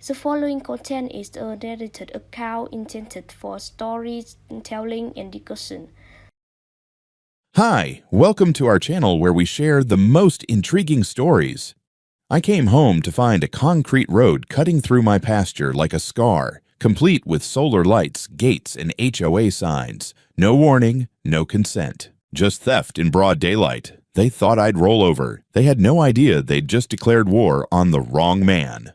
The following content is a narrated account intended for storytelling and discussion. Hi, welcome to our channel where we share the most intriguing stories. I came home to find a concrete road cutting through my pasture like a scar, complete with solar lights, gates, and HOA signs. No warning, no consent. Just theft in broad daylight. They thought I'd roll over. They had no idea they'd just declared war on the wrong man.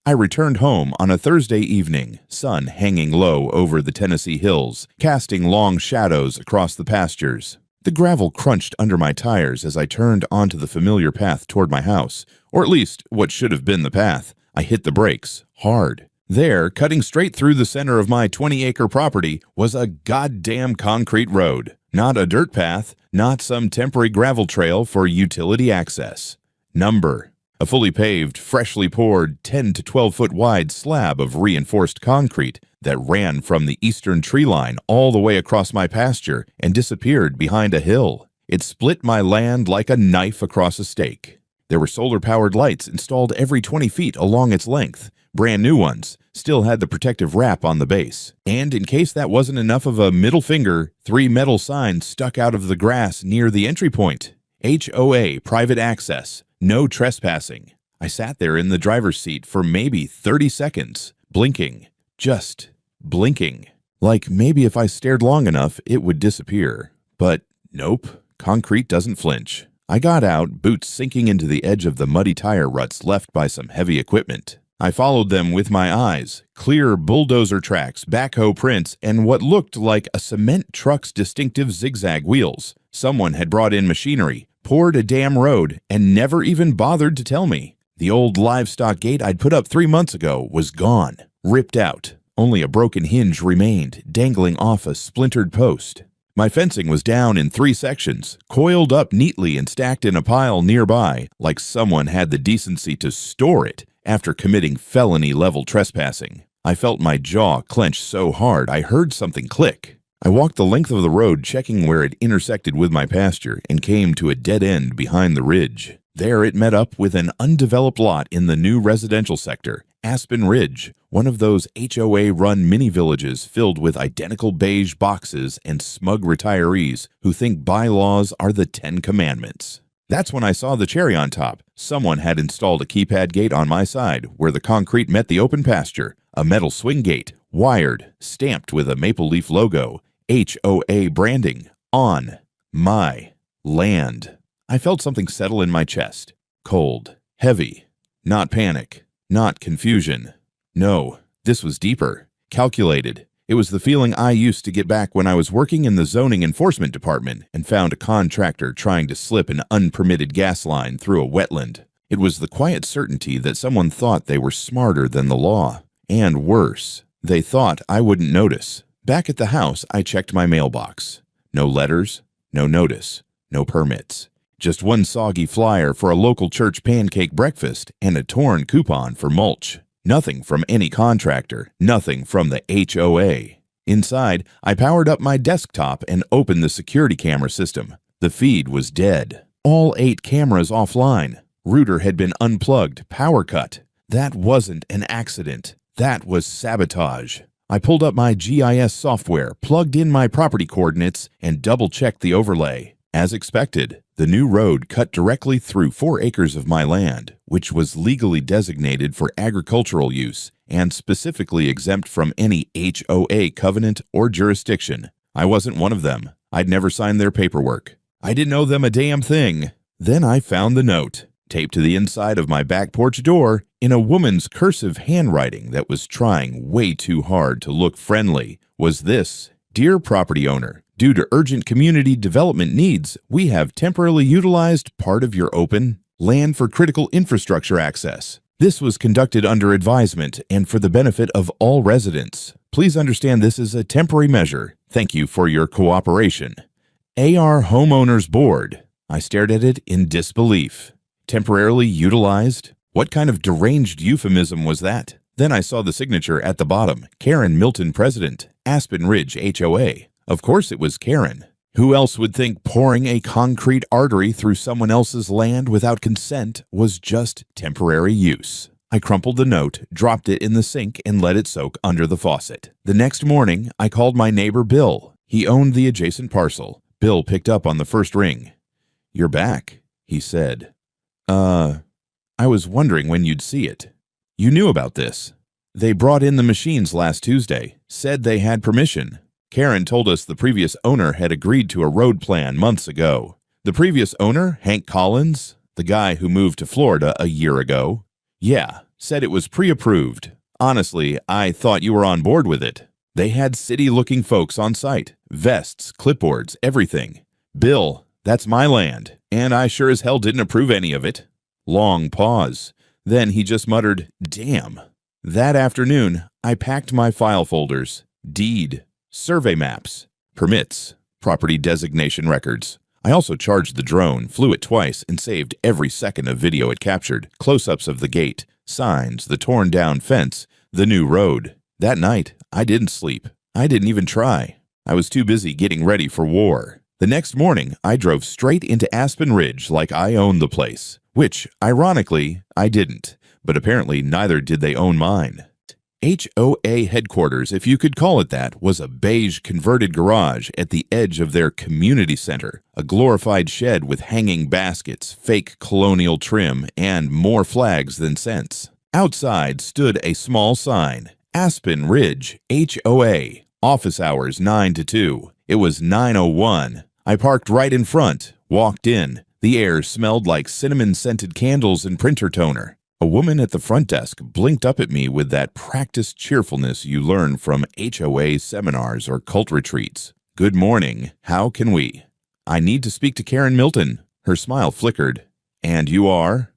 I returned home on a Thursday evening, sun hanging low over the Tennessee hills, casting long shadows across the pastures. The gravel crunched under my tires as I turned onto the familiar path toward my house, or at least what should have been the path. I hit the brakes, hard. There, cutting straight through the center of my 20-acre property, was a goddamn concrete road. Not a dirt path, not some temporary gravel trail for utility access. Number: a fully paved, freshly poured 10 to 12 foot wide slab of reinforced concrete that ran from the eastern tree line all the way across my pasture and disappeared behind a hill. It split my land like a knife across a steak. There were solar-powered lights installed every 20 feet along its length. Brand new ones, still had the protective wrap on the base. And in case that wasn't enough of a middle finger, 3 metal signs stuck out of the grass near the entry point. HOA, private access. No trespassing. I sat there in the driver's seat for maybe 30 seconds, blinking, just blinking. Like maybe if I stared long enough, it would disappear. But nope, concrete doesn't flinch. I got out, boots sinking into the edge of the muddy tire ruts left by some heavy equipment. I followed them with my eyes, clear bulldozer tracks, backhoe prints, and what looked like a cement truck's distinctive zigzag wheels. Someone had brought in machinery, poured a damn road, and never even bothered to tell me. The old livestock gate I'd put up 3 months ago was gone, ripped out. Only a broken hinge remained, dangling off a splintered post. My fencing was down in 3 sections, coiled up neatly and stacked in a pile nearby, like someone had the decency to store it after committing felony-level trespassing. I felt my jaw clench so hard I heard something click. I walked the length of the road checking where it intersected with my pasture and came to a dead end behind the ridge. There it met up with an undeveloped lot in the new residential sector, Aspen Ridge, one of those HOA-run mini-villages filled with identical beige boxes and smug retirees who think bylaws are the 10 Commandments. That's when I saw the cherry on top. Someone had installed a keypad gate on my side where the concrete met the open pasture, a metal swing gate, wired, stamped with a maple leaf logo, HOA branding, on my land. I felt something settle in my chest. Cold, heavy, not panic, not confusion. No, this was deeper, calculated. It was the feeling I used to get back when I was working in the zoning enforcement department and found a contractor trying to slip an unpermitted gas line through a wetland. It was the quiet certainty that someone thought they were smarter than the law. And worse, they thought I wouldn't notice. Back at the house, I checked my mailbox. No letters, no notice, no permits. Just one soggy flyer for a local church pancake breakfast and a torn coupon for mulch. Nothing from any contractor, nothing from the HOA. Inside, I powered up my desktop and opened the security camera system. The feed was dead. All 8 cameras offline. Router had been unplugged, power cut. That wasn't an accident. That was sabotage. I pulled up my GIS software, plugged in my property coordinates, and double-checked the overlay. As expected, the new road cut directly through 4 acres of my land, which was legally designated for agricultural use and specifically exempt from any HOA covenant or jurisdiction. I wasn't one of them. I'd never signed their paperwork. I didn't owe them a damn thing. Then I found the note, taped to the inside of my back porch door in a woman's cursive handwriting that was trying way too hard to look friendly. Was this: "Dear property owner, due to urgent community development needs, we have temporarily utilized part of your open land for critical infrastructure access. This was conducted under advisement and for the benefit of all residents. Please understand this is a temporary measure. Thank you for your cooperation. AR Homeowners Board." I stared at it in disbelief. Temporarily utilized? What kind of deranged euphemism was that? Then I saw the signature at the bottom. Karen Milton, President, Aspen Ridge HOA. Of course it was Karen. Who else would think pouring a concrete artery through someone else's land without consent was just temporary use? I crumpled the note, dropped it in the sink, and let it soak under the faucet. The next morning, I called my neighbor Bill. He owned the adjacent parcel. Bill picked up on the first ring. "You're back," he said. I was wondering when you'd see it. You knew about this. They brought in the machines last Tuesday, said they had permission. Karen told us the previous owner had agreed to a road plan months ago. The previous owner, Hank Collins, the guy who moved to Florida a year ago, yeah, said it was pre-approved. Honestly, I thought you were on board with it. They had city-looking folks on site, vests, clipboards, everything. Bill, that's my land, and I sure as hell didn't approve any of it. Long pause. Then he just muttered, "Damn." That afternoon, I packed my file folders, deed, survey maps, permits, property designation records. I also charged the drone, flew it twice, and saved every second of video it captured, close-ups of the gate, signs, the torn-down fence, the new road. That night, I didn't sleep. I didn't even try. I was too busy getting ready for war. The next morning, I drove straight into Aspen Ridge like I owned the place, which, ironically, I didn't, but apparently neither did they own mine. HOA headquarters, if you could call it that, was a beige converted garage at the edge of their community center, a glorified shed with hanging baskets, fake colonial trim, and more flags than sense. Outside stood a small sign, Aspen Ridge, HOA, office hours 9 to 2. It was 9:01. I parked right in front, walked in. The air smelled like cinnamon-scented candles and printer toner. A woman at the front desk blinked up at me with that practiced cheerfulness you learn from HOA seminars or cult retreats. "Good morning. How can we?" "I need to speak to Karen Milton." Her smile flickered. "And you are?"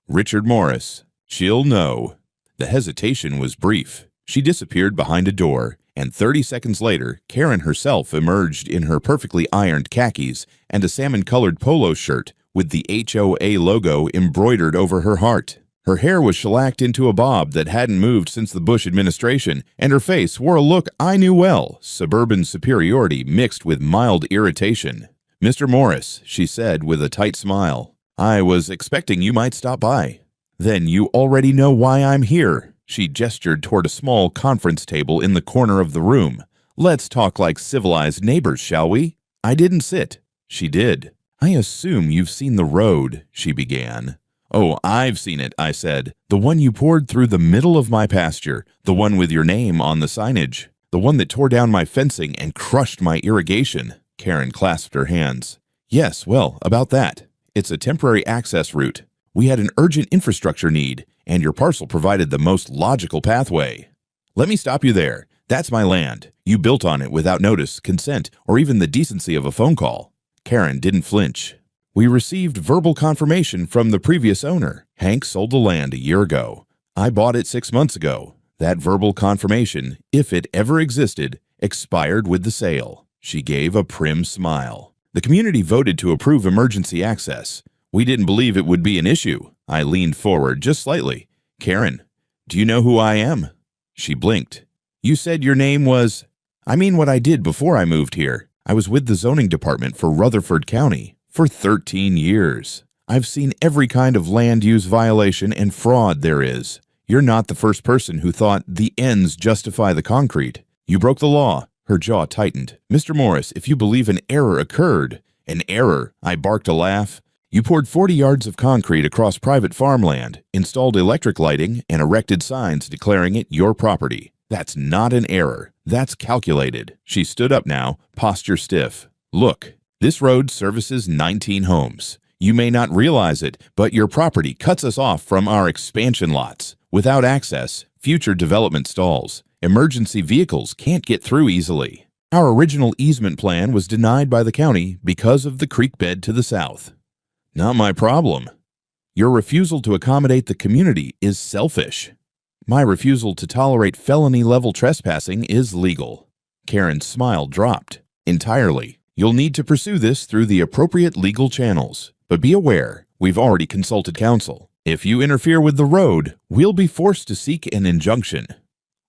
"Richard Morris. She'll know." The hesitation was brief. She disappeared behind a door, and 30 seconds later, Karen herself emerged in her perfectly ironed khakis and a salmon-colored polo shirt with the HOA logo embroidered over her heart. Her hair was shellacked into a bob that hadn't moved since the Bush administration, and her face wore a look I knew well, suburban superiority mixed with mild irritation. "Mr. Morris," she said with a tight smile, "I was expecting you might stop by." "Then you already know why I'm here." She gestured toward a small conference table in the corner of the room. "Let's talk like civilized neighbors, shall we?" I didn't sit. She did. "I assume you've seen the road," she began. "Oh, I've seen it," I said. "The one you poured through the middle of my pasture, the one with your name on the signage, the one that tore down my fencing and crushed my irrigation." Karen clasped her hands. "Yes, well, about that. It's a temporary access route. We had an urgent infrastructure need, and your parcel provided the most logical pathway." "Let me stop you there. That's my land. You built on it without notice, consent, or even the decency of a phone call." Karen didn't flinch. "We received verbal confirmation from the previous owner. Hank sold the land a year ago. I bought it 6 months ago. That verbal confirmation, if it ever existed, expired with the sale." She gave a prim smile. "The community voted to approve emergency access. We didn't believe it would be an issue." I leaned forward just slightly. "Karen, do you know who I am?" She blinked. "You said your name was—" "I mean what I did before I moved here. I was with the zoning department for Rutherford County for 13 years. I've seen every kind of land use violation and fraud there is. You're not the first person who thought the ends justify the concrete. You broke the law." Her jaw tightened. "Mr. Morris, if you believe an error occurred—" "An error?" I barked a laugh. "You poured 40 yards of concrete across private farmland, installed electric lighting, and erected signs declaring it your property. That's not an error. That's calculated." She stood up now, posture stiff. "Look, this road services 19 homes. You may not realize it, but your property cuts us off from our expansion lots. Without access, future development stalls. Emergency vehicles can't get through easily. Our original easement plan was denied by the county because of the creek bed to the south." "Not my problem." "Your refusal to accommodate the community is selfish." "My refusal to tolerate felony-level trespassing is legal." Karen's smile dropped. "Entirely. You'll need to pursue this through the appropriate legal channels. But be aware, we've already consulted counsel. If you interfere with the road, we'll be forced to seek an injunction."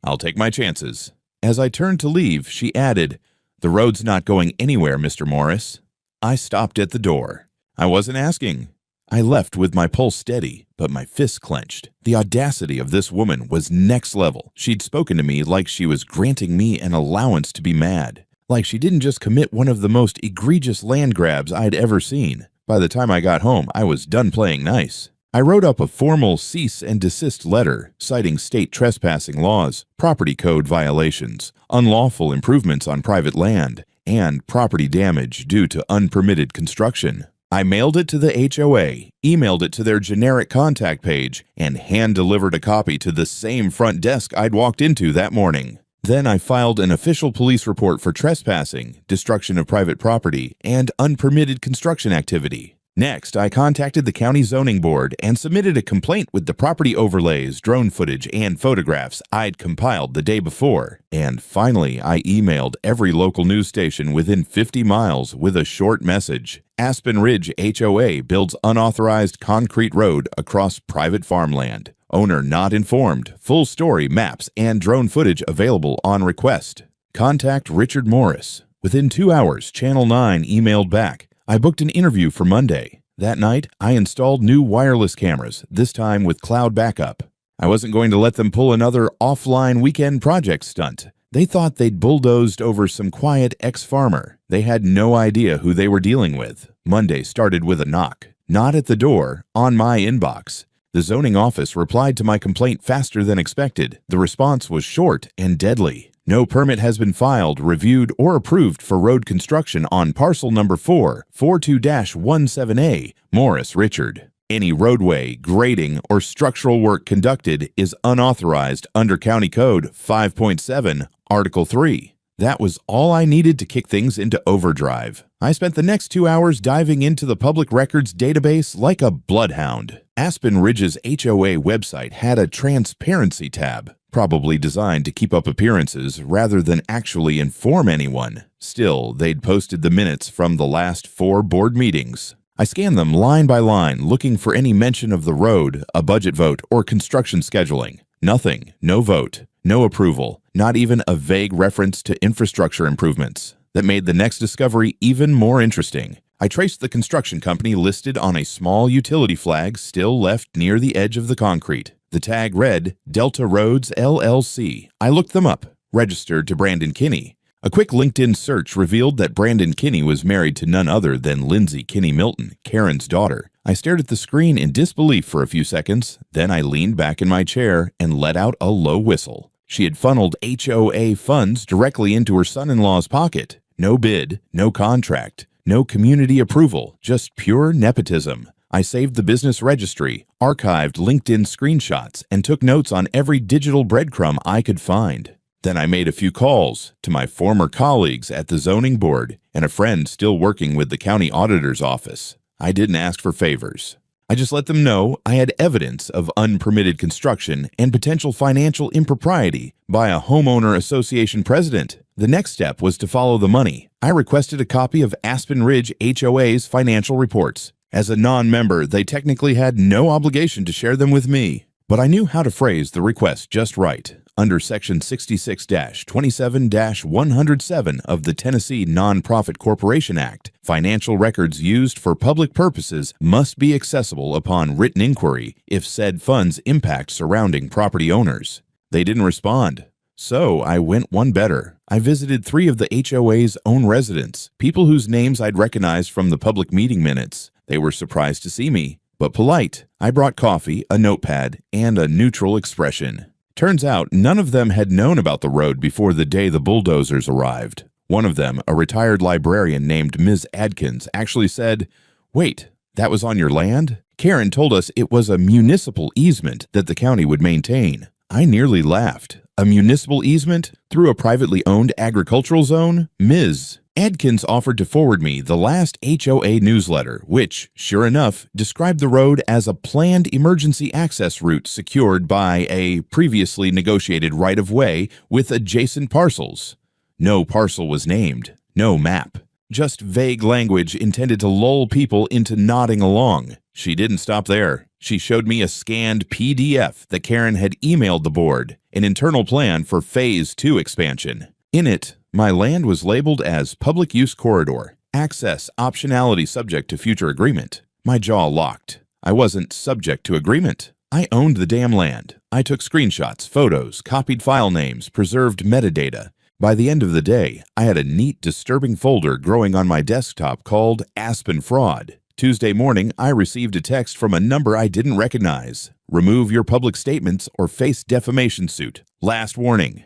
"I'll take my chances." As I turned to leave, she added, "The road's not going anywhere, Mr. Morris." I stopped at the door. "I wasn't asking. I left with my pulse steady, but my fists clenched. The audacity of this woman was next level. She'd spoken to me like she was granting me an allowance to be mad. Like she didn't just commit one of the most egregious land grabs I'd ever seen. By the time I got home, I was done playing nice. I wrote up a formal cease and desist letter citing state trespassing laws, property code violations, unlawful improvements on private land, and property damage due to unpermitted construction. I mailed it to the HOA, emailed it to their generic contact page, and hand-delivered a copy to the same front desk I'd walked into that morning. Then I filed an official police report for trespassing, destruction of private property, and unpermitted construction activity. Next, I contacted the county zoning board and submitted a complaint with the property overlays, drone footage, and photographs I'd compiled the day before. And finally, I emailed every local news station within 50 miles with a short message. Aspen Ridge HOA builds unauthorized concrete road across private farmland. Owner not informed. Full story, maps, and drone footage available on request. Contact Richard Morris. Within 2 hours, Channel 9 emailed back. I booked an interview for Monday. That night, I installed new wireless cameras, this time with cloud backup. I wasn't going to let them pull another offline weekend project stunt. They thought they'd bulldozed over some quiet ex-farmer. They had no idea who they were dealing with. Monday started with a knock. Not at the door, on my inbox. The zoning office replied to my complaint faster than expected. The response was short and deadly. No permit has been filed, reviewed, or approved for road construction on parcel number 442-17A, Morris Richard. Any roadway, grading, or structural work conducted is unauthorized under County Code 5.7, Article 3. That was all I needed to kick things into overdrive. I spent the next 2 hours diving into the public records database like a bloodhound. Aspen Ridge's HOA website had a transparency tab, probably designed to keep up appearances rather than actually inform anyone. Still, they'd posted the minutes from the last 4 board meetings. I scanned them line by line, looking for any mention of the road, a budget vote, or construction scheduling. Nothing. No vote. No approval. Not even a vague reference to infrastructure improvements. That made the next discovery even more interesting. I traced the construction company listed on a small utility flag still left near the edge of the concrete. The tag read Delta Roads LLC. I looked them up, registered to Brandon Kinney. A quick LinkedIn search revealed that Brandon Kinney was married to none other than Lindsay Kinney Milton, Karen's daughter. I stared at the screen in disbelief for a few seconds, then I leaned back in my chair and let out a low whistle. She had funneled HOA funds directly into her son-in-law's pocket. No bid, no contract, no community approval, just pure nepotism. I saved the business registry, archived LinkedIn screenshots, and took notes on every digital breadcrumb I could find. Then I made a few calls to my former colleagues at the zoning board and a friend still working with the county auditor's office. I didn't ask for favors. I just let them know I had evidence of unpermitted construction and potential financial impropriety by a homeowner association president. The next step was to follow the money. I requested a copy of Aspen Ridge HOA's financial reports. As a non-member, they technically had no obligation to share them with me. But I knew how to phrase the request just right. Under Section 66-27-107 of the Tennessee Nonprofit Corporation Act, financial records used for public purposes must be accessible upon written inquiry if said funds impact surrounding property owners. They didn't respond. So I went one better. I visited 3 of the HOA's own residents, people whose names I'd recognized from the public meeting minutes. They were surprised to see me, but polite. I brought coffee, a notepad, and a neutral expression. Turns out none of them had known about the road before the day the bulldozers arrived. One of them, a retired librarian named Ms. Adkins, actually said, "Wait, that was on your land?" Karen told us it was a municipal easement that the county would maintain. I nearly laughed. A municipal easement through a privately owned agricultural zone? Ms. Adkins offered to forward me the last HOA newsletter, which, sure enough, described the road as a planned emergency access route secured by a previously negotiated right-of-way with adjacent parcels. No parcel was named, no map, just vague language intended to lull people into nodding along. She didn't stop there. She showed me a scanned PDF that Karen had emailed the board, an internal plan for Phase 2 expansion. In it, my land was labeled as Public Use Corridor, access optionality subject to future agreement. My jaw locked. I wasn't subject to agreement. I owned the damn land. I took screenshots, photos, copied file names, preserved metadata. By the end of the day, I had a neat, disturbing folder growing on my desktop called Aspen Fraud. Tuesday morning, I received a text from a number I didn't recognize. Remove your public statements or face defamation suit. Last warning.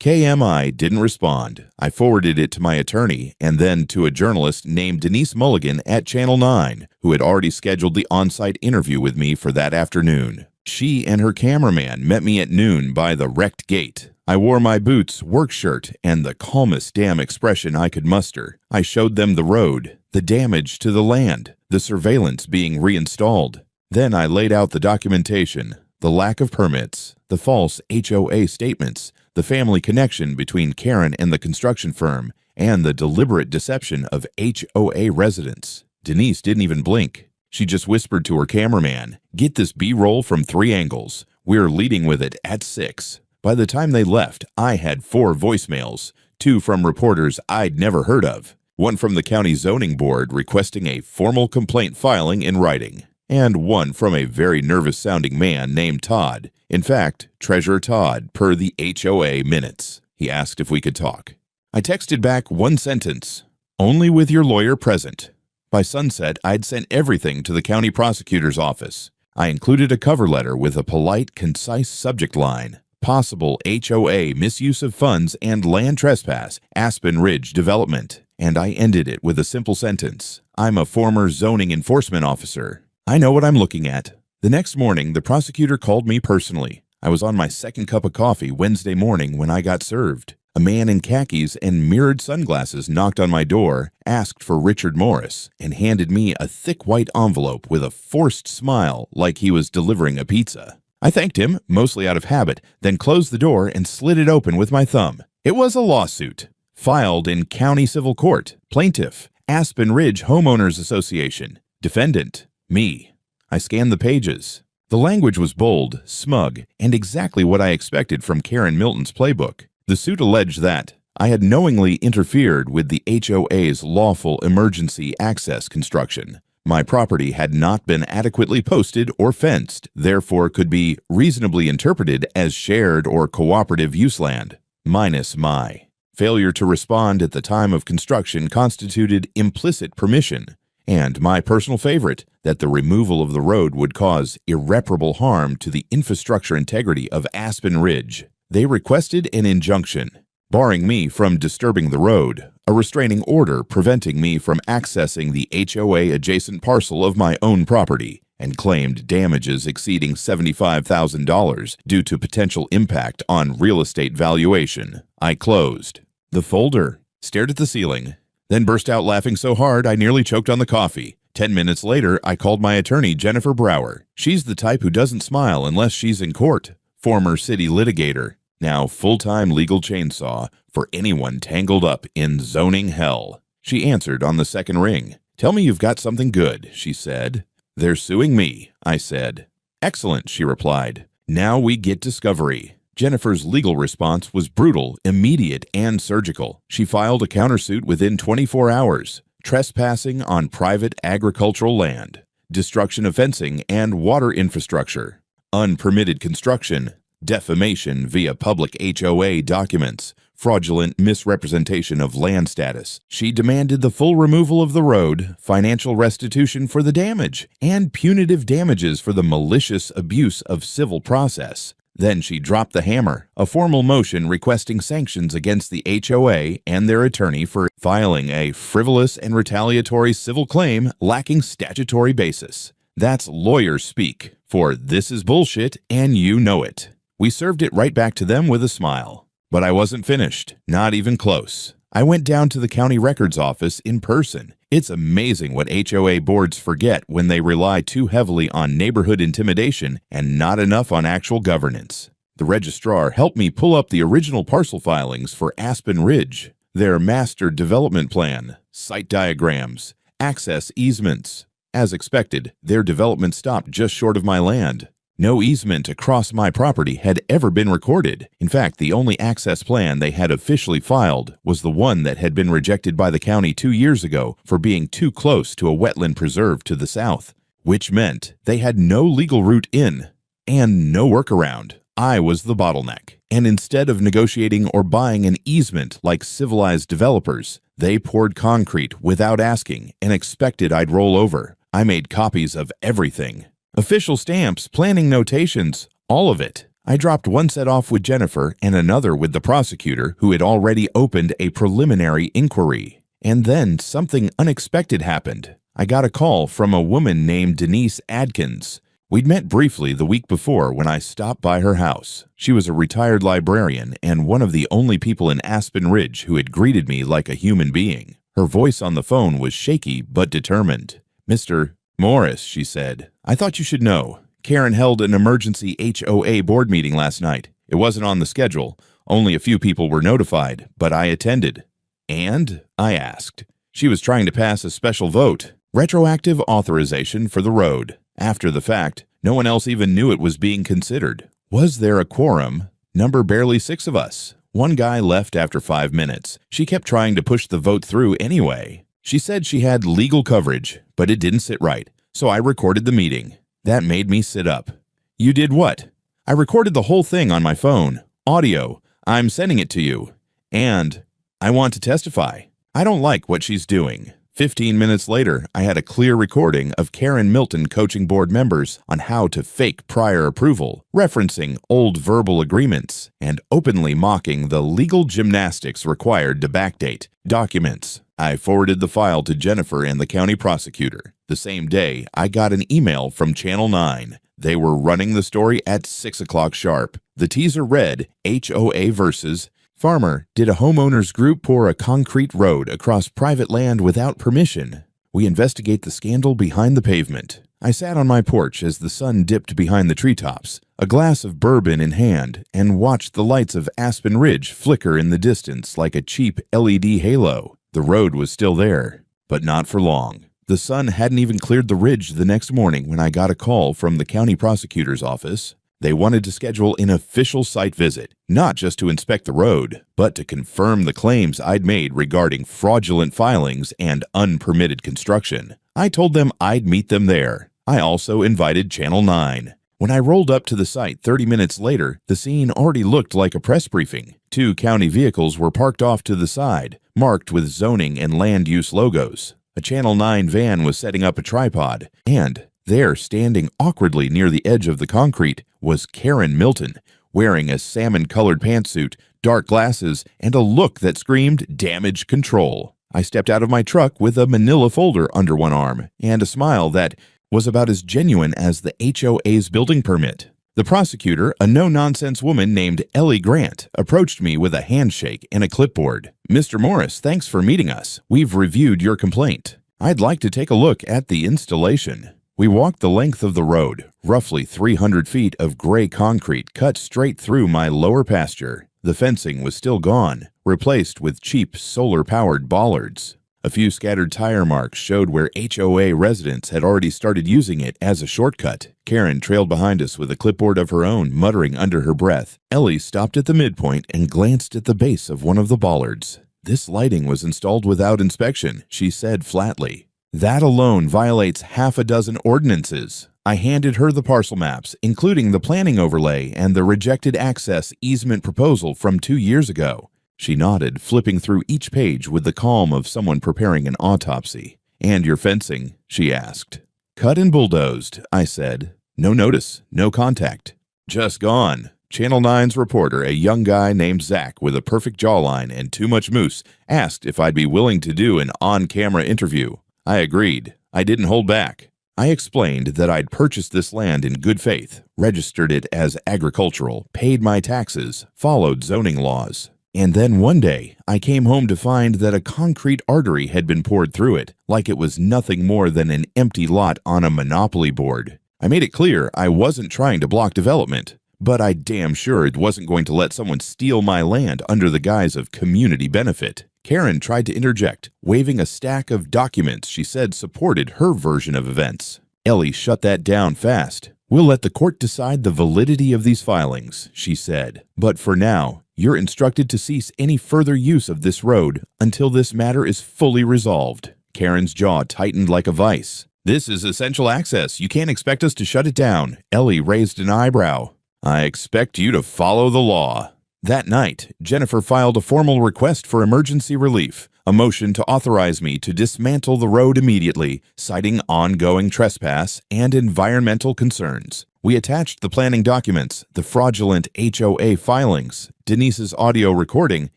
KMI didn't respond. I forwarded it to my attorney and then to a journalist named Denise Mulligan at Channel 9, who had already scheduled the on-site interview with me for that afternoon. She and her cameraman met me at noon by the wrecked gate. I wore my boots, work shirt, and the calmest damn expression I could muster. I showed them the road, the damage to the land, the surveillance being reinstalled. Then I laid out the documentation, the lack of permits, the false HOA statements, the family connection between Karen and the construction firm, and the deliberate deception of HOA residents. Denise didn't even blink. She just whispered to her cameraman, "Get this B-roll from 3 angles. We're leading with it at 6. By the time they left, I had 4 voicemails, 2 from reporters I'd never heard of, 1 from the county zoning board requesting a formal complaint filing in writing, and 1 from a very nervous-sounding man named Todd. In fact, Treasurer Todd, per the HOA minutes. He asked if we could talk. I texted back 1 sentence, "Only with your lawyer present." By sunset, I'd sent everything to the county prosecutor's office. I included a cover letter with a polite, concise subject line, "Possible HOA misuse of funds and land trespass, Aspen Ridge Development." And I ended it with a simple sentence, "I'm a former zoning enforcement officer. I know what I'm looking at." The next morning, the prosecutor called me personally. I was on my 2nd cup of coffee Wednesday morning when I got served. A man in khakis and mirrored sunglasses knocked on my door, asked for Richard Morris, and handed me a thick white envelope with a forced smile like he was delivering a pizza. I thanked him, mostly out of habit, then closed the door and slid it open with my thumb. It was a lawsuit. Filed in County Civil Court. Plaintiff, Aspen Ridge Homeowners Association. Defendant, me. I scanned the pages. The language was bold, smug, and exactly what I expected from Karen Milton's playbook. The suit alleged that I had knowingly interfered with the HOA's lawful emergency access construction. My property had not been adequately posted or fenced, therefore could be reasonably interpreted as shared or cooperative use land, minus my failure to respond at the time of construction constituted implicit permission, and my personal favorite, that the removal of the road would cause irreparable harm to the infrastructure integrity of Aspen Ridge. They requested an injunction, barring me from disturbing the road, a restraining order preventing me from accessing the HOA adjacent parcel of my own property, and claimed damages exceeding $75,000 due to potential impact on real estate valuation. I closed the folder, stared at the ceiling, then burst out laughing so hard I nearly choked on the coffee. 10 minutes later, I called my attorney, Jennifer Brower. She's the type who doesn't smile unless she's in court. Former city litigator, now full-time legal chainsaw for anyone tangled up in zoning hell. She answered on the 2nd ring. "Tell me you've got something good," she said. "They're suing me," I said. "Excellent," she replied. "Now we get discovery." Jennifer's legal response was brutal, immediate, and surgical. She filed a countersuit within 24 hours. Trespassing on private agricultural land, destruction of fencing and water infrastructure, unpermitted construction, defamation via public HOA documents, fraudulent misrepresentation of land status. She demanded the full removal of the road, financial restitution for the damage, and punitive damages for the malicious abuse of civil process. Then she dropped the hammer, a formal motion requesting sanctions against the HOA and their attorney for filing a frivolous and retaliatory civil claim lacking statutory basis. That's lawyer speak, for this is bullshit and you know it. We served it right back to them with a smile. But I wasn't finished, not even close. I went down to the county records office in person. It's amazing what HOA boards forget when they rely too heavily on neighborhood intimidation and not enough on actual governance. The registrar helped me pull up the original parcel filings for Aspen Ridge, their master development plan, site diagrams, access easements. As expected, their development stopped just short of my land. No easement across my property had ever been recorded. In fact, the only access plan they had officially filed was the one that had been rejected by the county 2 years ago for being too close to a wetland preserve to the south, which meant they had no legal route in and no workaround. I was the bottleneck, and instead of negotiating or buying an easement like civilized developers, they poured concrete without asking and expected I'd roll over. I made copies of everything. Official stamps, planning notations, all of it. I dropped one set off with Jennifer and another with the prosecutor, who had already opened a preliminary inquiry. And then something unexpected happened. I got a call from a woman named Denise Adkins. We'd met briefly the week before when I stopped by her house. She was a retired librarian and one of the only people in Aspen Ridge who had greeted me like a human being. Her voice on the phone was shaky but determined. "Mr. Morris," she said, "I thought you should know. Karen held an emergency HOA board meeting last night. It wasn't on the schedule. Only a few people were notified, but I attended." "And?" I asked. "She was trying to pass a special vote. Retroactive authorization for the road. After the fact, no one else even knew it was being considered. Was there a quorum? Number barely 6 of us. One guy left after 5 minutes. She kept trying to push the vote through anyway. She said she had legal coverage, but it didn't sit right, so I recorded the meeting. That made me sit up." "You did what?" "I recorded the whole thing on my phone. Audio. I'm sending it to you. And I want to testify. I don't like what she's doing." 15 minutes later, I had a clear recording of Karen Milton coaching board members on how to fake prior approval, referencing old verbal agreements, and openly mocking the legal gymnastics required to backdate documents. I forwarded the file to Jennifer and the county prosecutor. The same day, I got an email from Channel 9. They were running the story at 6 o'clock sharp. The teaser read, "HOA versus Farmer, did a homeowners group pour a concrete road across private land without permission? We investigate the scandal behind the pavement." I sat on my porch as the sun dipped behind the treetops, a glass of bourbon in hand, and watched the lights of Aspen Ridge flicker in the distance like a cheap LED halo. The road was still there, but not for long. The sun hadn't even cleared the ridge the next morning when I got a call from the county prosecutor's office. They wanted to schedule an official site visit, not just to inspect the road, but to confirm the claims I'd made regarding fraudulent filings and unpermitted construction. I told them I'd meet them there. I also invited Channel 9. When I rolled up to the site 30 minutes later, the scene already looked like a press briefing. 2 county vehicles were parked off to the side, marked with zoning and land use logos. A Channel 9 van was setting up a tripod, and there, standing awkwardly near the edge of the concrete, was Karen Milton, wearing a salmon-colored pantsuit, dark glasses, and a look that screamed damage control. I stepped out of my truck with a manila folder under one arm and a smile that was about as genuine as the HOA's building permit. The prosecutor, a no-nonsense woman named Ellie Grant, approached me with a handshake and a clipboard. "Mr. Morris, thanks for meeting us. We've reviewed your complaint. I'd like to take a look at the installation." We walked the length of the road, roughly 300 feet of gray concrete cut straight through my lower pasture. The fencing was still gone, replaced with cheap solar-powered bollards. A few scattered tire marks showed where HOA residents had already started using it as a shortcut. Karen trailed behind us with a clipboard of her own, muttering under her breath. Ellie stopped at the midpoint and glanced at the base of one of the bollards. "This lighting was installed without inspection," she said flatly. "That alone violates half a dozen ordinances." I handed her the parcel maps, including the planning overlay and the rejected access easement proposal from 2 years ago. She nodded, flipping through each page with the calm of someone preparing an autopsy. "And your fencing?" she asked. "Cut and bulldozed," I said. "No notice, no contact. Just gone." Channel 9's reporter, a young guy named Zach with a perfect jawline and too much moose, asked if I'd be willing to do an on-camera interview. I agreed. I didn't hold back. I explained that I'd purchased this land in good faith, registered it as agricultural, paid my taxes, followed zoning laws. And then one day, I came home to find that a concrete artery had been poured through it, like it was nothing more than an empty lot on a monopoly board. I made it clear I wasn't trying to block development, but I damn sure it wasn't going to let someone steal my land under the guise of community benefit. Karen tried to interject, waving a stack of documents she said supported her version of events. Ellie shut that down fast. "We'll let the court decide the validity of these filings," she said. "But for now, you're instructed to cease any further use of this road until this matter is fully resolved." Karen's jaw tightened like a vice. "This is essential access. You can't expect us to shut it down." Ellie raised an eyebrow. "I expect you to follow the law." That night, Jennifer filed a formal request for emergency relief, a motion to authorize me to dismantle the road immediately, citing ongoing trespass and environmental concerns. We attached the planning documents, the fraudulent HOA filings, Denise's audio recording,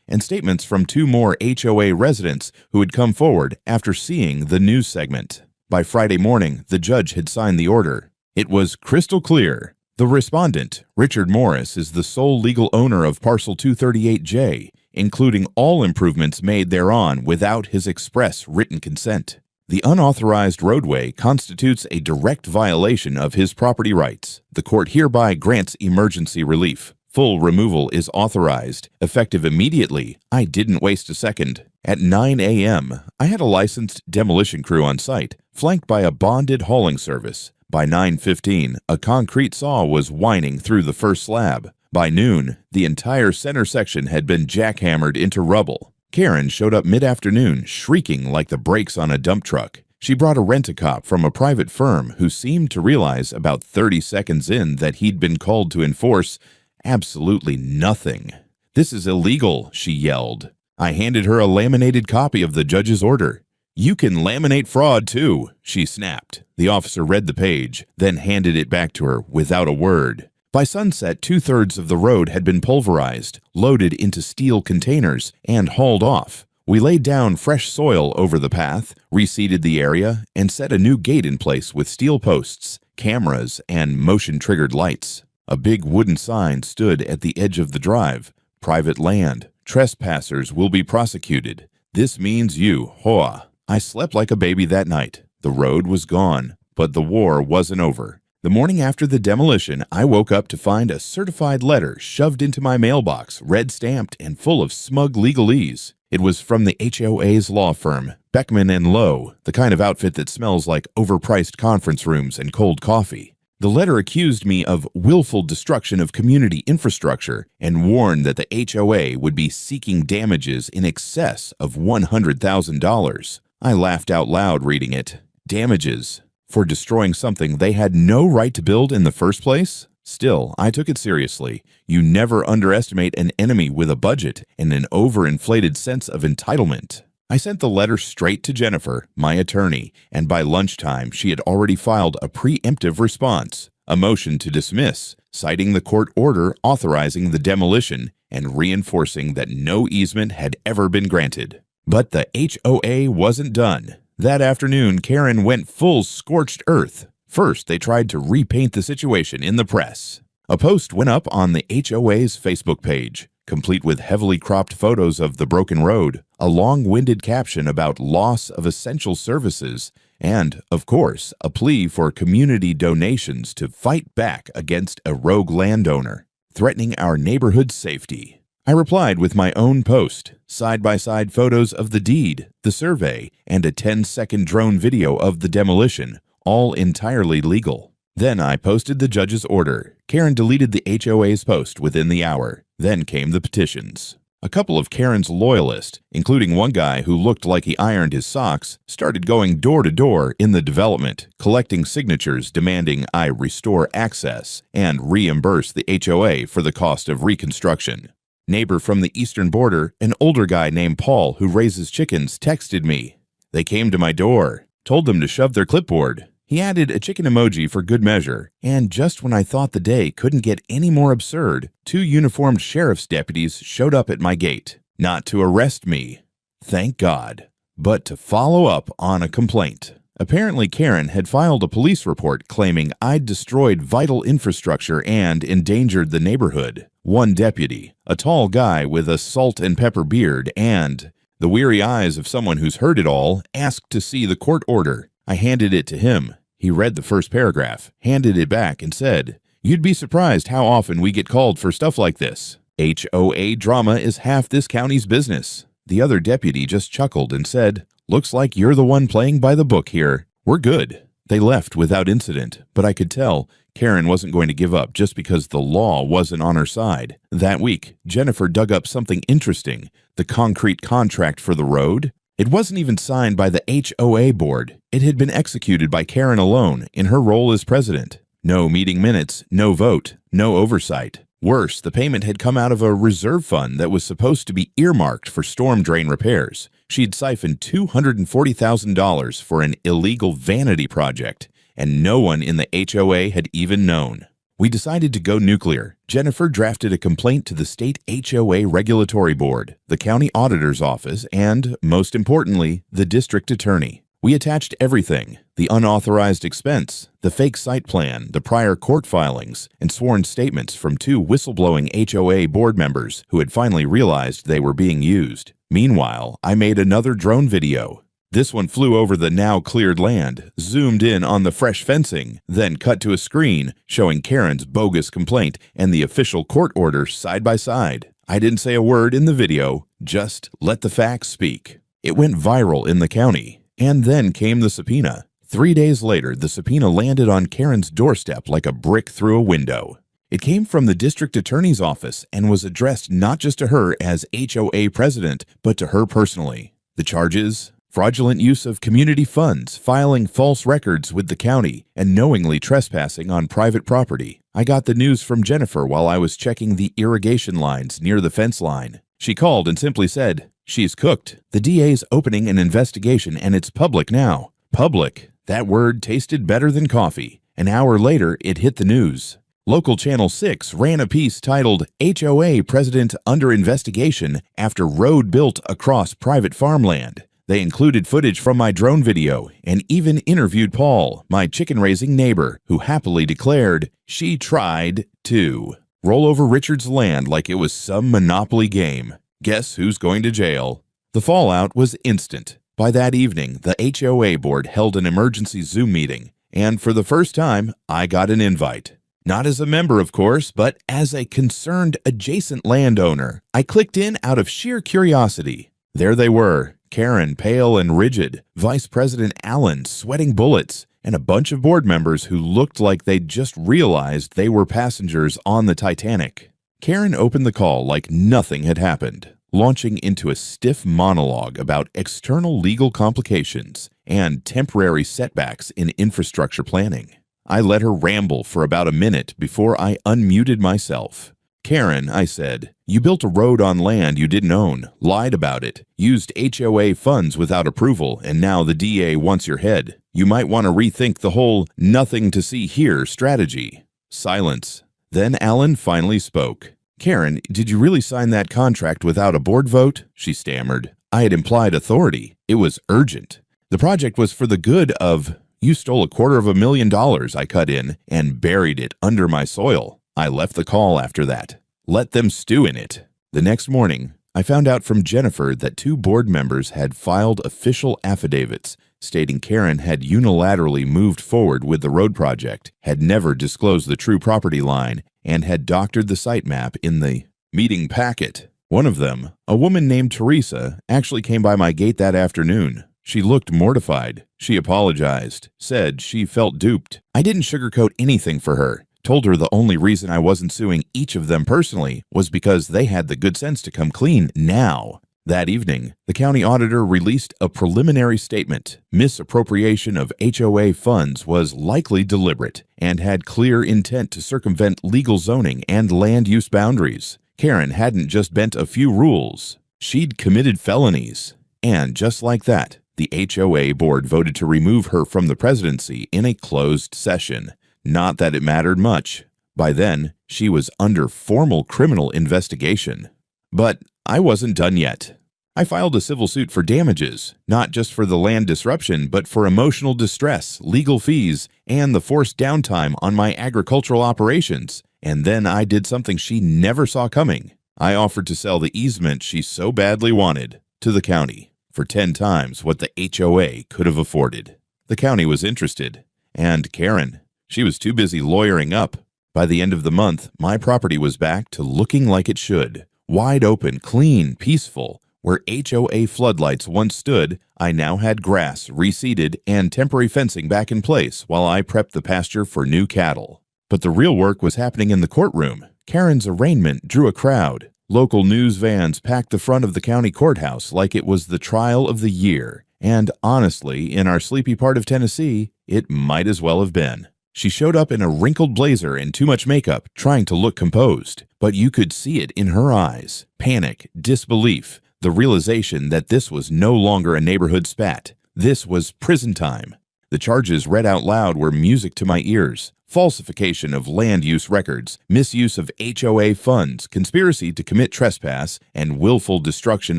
and statements from 2 more HOA residents who had come forward after seeing the news segment. By Friday morning, the judge had signed the order. It was crystal clear. The respondent, Richard Morris, is the sole legal owner of Parcel 238J, including all improvements made thereon without his express written consent. The unauthorized roadway constitutes a direct violation of his property rights. The court hereby grants emergency relief. Full removal is authorized, effective immediately. I didn't waste a second. At 9 a.m., I had a licensed demolition crew on site, flanked by a bonded hauling service. By 9:15, a concrete saw was winding through the first slab. By noon, the entire center section had been jackhammered into rubble. Karen showed up mid-afternoon, shrieking like the brakes on a dump truck. She brought a rent-a-cop from a private firm who seemed to realize about 30 seconds in that he'd been called to enforce absolutely nothing. "This is illegal," she yelled. I handed her a laminated copy of the judge's order. "You can laminate fraud, too," she snapped. The officer read the page, then handed it back to her without a word. By sunset, 2/3 of the road had been pulverized, loaded into steel containers, and hauled off. We laid down fresh soil over the path, reseeded the area, and set a new gate in place with steel posts, cameras, and motion-triggered lights. A big wooden sign stood at the edge of the drive. "Private land. Trespassers will be prosecuted. This means you, HOA." I slept like a baby that night. The road was gone, but the war wasn't over. The morning after the demolition, I woke up to find a certified letter shoved into my mailbox, red-stamped and full of smug legalese. It was from the HOA's law firm, Beckman & Lowe, the kind of outfit that smells like overpriced conference rooms and cold coffee. The letter accused me of willful destruction of community infrastructure and warned that the HOA would be seeking damages in excess of $100,000. I laughed out loud reading it. Damages for destroying something they had no right to build in the first place? Still, I took it seriously. You never underestimate an enemy with a budget and an overinflated sense of entitlement. I sent the letter straight to Jennifer, my attorney, and by lunchtime she had already filed a preemptive response, a motion to dismiss, citing the court order authorizing the demolition and reinforcing that no easement had ever been granted. But the HOA wasn't done. That afternoon, Karen went full scorched earth. First, they tried to repaint the situation in the press. A post went up on the HOA's Facebook page, complete with heavily cropped photos of the broken road, a long-winded caption about loss of essential services, and, of course, a plea for community donations to fight back against a rogue landowner, threatening our neighborhood's safety. I replied with my own post, side-by-side photos of the deed, the survey, and a 10-second drone video of the demolition, all entirely legal. Then I posted the judge's order. Karen deleted the HOA's post within the hour. Then came the petitions. A couple of Karen's loyalists, including one guy who looked like he ironed his socks, started going door to door in the development, collecting signatures demanding I restore access and reimburse the HOA for the cost of reconstruction. Neighbor from the eastern border, an older guy named Paul who raises chickens, texted me. They came to my door, told them to shove their clipboard. He added a chicken emoji for good measure, and just when I thought the day couldn't get any more absurd, 2 uniformed sheriff's deputies showed up at my gate, not to arrest me, thank God, but to follow up on a complaint. Apparently Karen had filed a police report claiming I'd destroyed vital infrastructure and endangered the neighborhood. One deputy, a tall guy with a salt and pepper beard and the weary eyes of someone who's heard it all, asked to see the court order. I handed it to him. He read the first paragraph, handed it back, and said, "You'd be surprised how often we get called for stuff like this. HOA drama is half this county's business." The other deputy just chuckled and said, "Looks like you're the one playing by the book here. We're good." They left without incident, but I could tell Karen wasn't going to give up just because the law wasn't on her side. That week, Jennifer dug up something interesting: the concrete contract for the road. It wasn't even signed by the HOA board. It had been executed by Karen alone in her role as president. No meeting minutes, no vote, no oversight. Worse, the payment had come out of a reserve fund that was supposed to be earmarked for storm drain repairs. She'd siphoned $240,000 for an illegal vanity project, and no one in the HOA had even known. We decided to go nuclear. Jennifer drafted a complaint to the state HOA regulatory board, the county auditor's office, and, most importantly, the district attorney. We attached everything: the unauthorized expense, the fake site plan, the prior court filings, and sworn statements from 2 whistleblowing HOA board members who had finally realized they were being used. Meanwhile, I made another drone video. This one flew over the now cleared land, zoomed in on the fresh fencing, then cut to a screen showing Karen's bogus complaint and the official court order side by side. I didn't say a word in the video, just let the facts speak. It went viral in the county, and then came the subpoena. 3 days later, the subpoena landed on Karen's doorstep like a brick through a window. It came from the district attorney's office and was addressed not just to her as HOA president, but to her personally. The charges: fraudulent use of community funds, filing false records with the county, and knowingly trespassing on private property. I got the news from Jennifer while I was checking the irrigation lines near the fence line. She called and simply said, "She's cooked. The DA's opening an investigation and it's public now." Public. That word tasted better than coffee. An hour later, it hit the news. Local Channel 6 ran a piece titled "HOA President Under Investigation After Road Built Across Private Farmland." They included footage from my drone video and even interviewed Paul, my chicken-raising neighbor, who happily declared she tried to roll over Richard's land like it was some Monopoly game. Guess who's going to jail? The fallout was instant. By that evening, the HOA board held an emergency Zoom meeting, and for the first time, I got an invite. Not as a member, of course, but as a concerned adjacent landowner. I clicked in out of sheer curiosity. There they were: Karen, pale and rigid, Vice President Allen, sweating bullets, and a bunch of board members who looked like they'd just realized they were passengers on the Titanic. Karen opened the call like nothing had happened, launching into a stiff monologue about external legal complications and temporary setbacks in infrastructure planning. I let her ramble for about a minute before I unmuted myself. "Karen," I said, "you built a road on land you didn't own, lied about it, used HOA funds without approval, and now the DA wants your head. You might want to rethink the whole 'nothing to see here' strategy." Silence. Then Alan finally spoke. "Karen, did you really sign that contract without a board vote?" she stammered. "I had implied authority. It was urgent. The project was for the good of—" "You stole $250,000, I cut in, and buried it under my soil. I left the call after that. Let them stew in it." The next morning, I found out from Jennifer that 2 board members had filed official affidavits stating Karen had unilaterally moved forward with the road project, had never disclosed the true property line, and had doctored the site map in the meeting packet. One of them, a woman named Teresa, actually came by my gate that afternoon. She looked mortified. She apologized, said she felt duped. I didn't sugarcoat anything for her. Told her the only reason I wasn't suing each of them personally was because they had the good sense to come clean now. That evening, the county auditor released a preliminary statement. Misappropriation of HOA funds was likely deliberate and had clear intent to circumvent legal zoning and land use boundaries. Karen hadn't just bent a few rules. She'd committed felonies. And just like that, the HOA board voted to remove her from the presidency in a closed session. Not that it mattered much. By then, she was under formal criminal investigation. But I wasn't done yet. I filed a civil suit for damages, not just for the land disruption, but for emotional distress, legal fees, and the forced downtime on my agricultural operations. And then I did something she never saw coming. I offered to sell the easement she so badly wanted to the county for 10 times what the HOA could have afforded. The county was interested. And Karen, she was too busy lawyering up. By the end of the month, my property was back to looking like it should. Wide open, clean, peaceful. Where HOA floodlights once stood, I now had grass reseeded and temporary fencing back in place while I prepped the pasture for new cattle. But the real work was happening in the courtroom. Karen's arraignment drew a crowd. Local news vans packed the front of the county courthouse like it was the trial of the year. And honestly, in our sleepy part of Tennessee, it might as well have been. She showed up in a wrinkled blazer and too much makeup, trying to look composed. But you could see it in her eyes. Panic, disbelief, the realization that this was no longer a neighborhood spat. This was prison time. The charges read out loud were music to my ears. Falsification of land use records, misuse of HOA funds, conspiracy to commit trespass, and willful destruction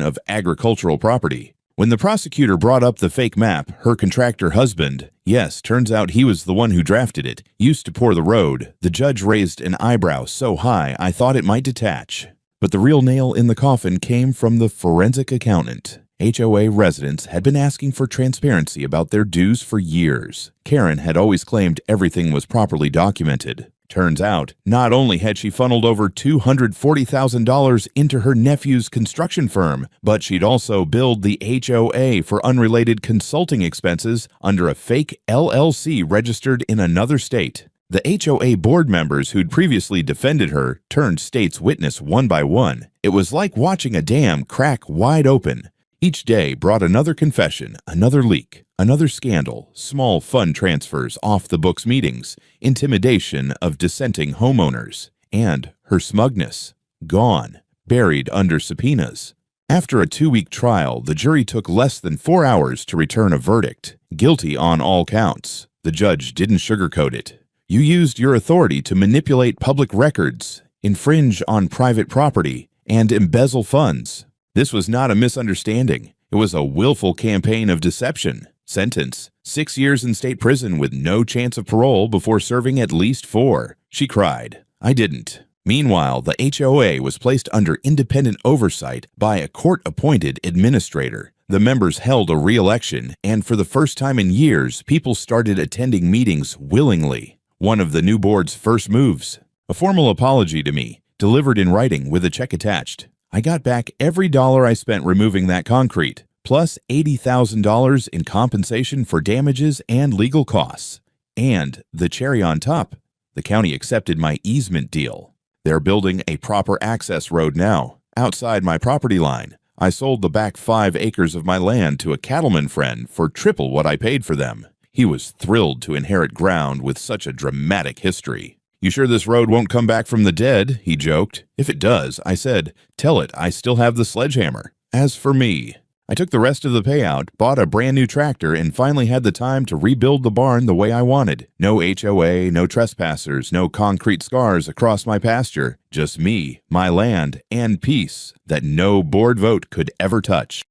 of agricultural property. When the prosecutor brought up the fake map, her contractor husband, yes, turns out he was the one who drafted it, used to pour the road, the judge raised an eyebrow so high I thought it might detach. But the real nail in the coffin came from the forensic accountant. HOA residents had been asking for transparency about their dues for years. Karen had always claimed everything was properly documented. Turns out, not only had she funneled over $240,000 into her nephew's construction firm, but she'd also billed the HOA for unrelated consulting expenses under a fake LLC registered in another state. The HOA board members who'd previously defended her turned state's witness one by one. It was like watching a dam crack wide open. Each day brought another confession, another leak, another scandal, small fund transfers off the books meetings, intimidation of dissenting homeowners, and her smugness. Gone, buried under subpoenas. After a 2-week trial, the jury took less than 4 hours to return a verdict. Guilty on all counts. The judge didn't sugarcoat it. You used your authority to manipulate public records, infringe on private property, and embezzle funds. This was not a misunderstanding. It was a willful campaign of deception. Sentence: 6 years in state prison with no chance of parole before serving at least 4. She cried. I didn't. Meanwhile, the HOA was placed under independent oversight by a court-appointed administrator. The members held a re-election, and for the first time in years, people started attending meetings willingly. One of the new board's first moves. A formal apology to me, delivered in writing with a check attached. I got back every dollar I spent removing that concrete, plus $80,000 in compensation for damages and legal costs. And the cherry on top, the county accepted my easement deal. They're building a proper access road now, outside my property line. I sold the back 5 acres of my land to a cattleman friend for triple what I paid for them. He was thrilled to inherit ground with such a dramatic history. You sure this road won't come back from the dead? He joked. If it does, I said, tell it I still have the sledgehammer. As for me, I took the rest of the payout, bought a brand new tractor, and finally had the time to rebuild the barn the way I wanted. No HOA, no trespassers, no concrete scars across my pasture. Just me, my land, and peace that no board vote could ever touch.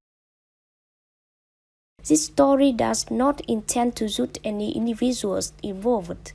This story does not intend to judge any individuals involved.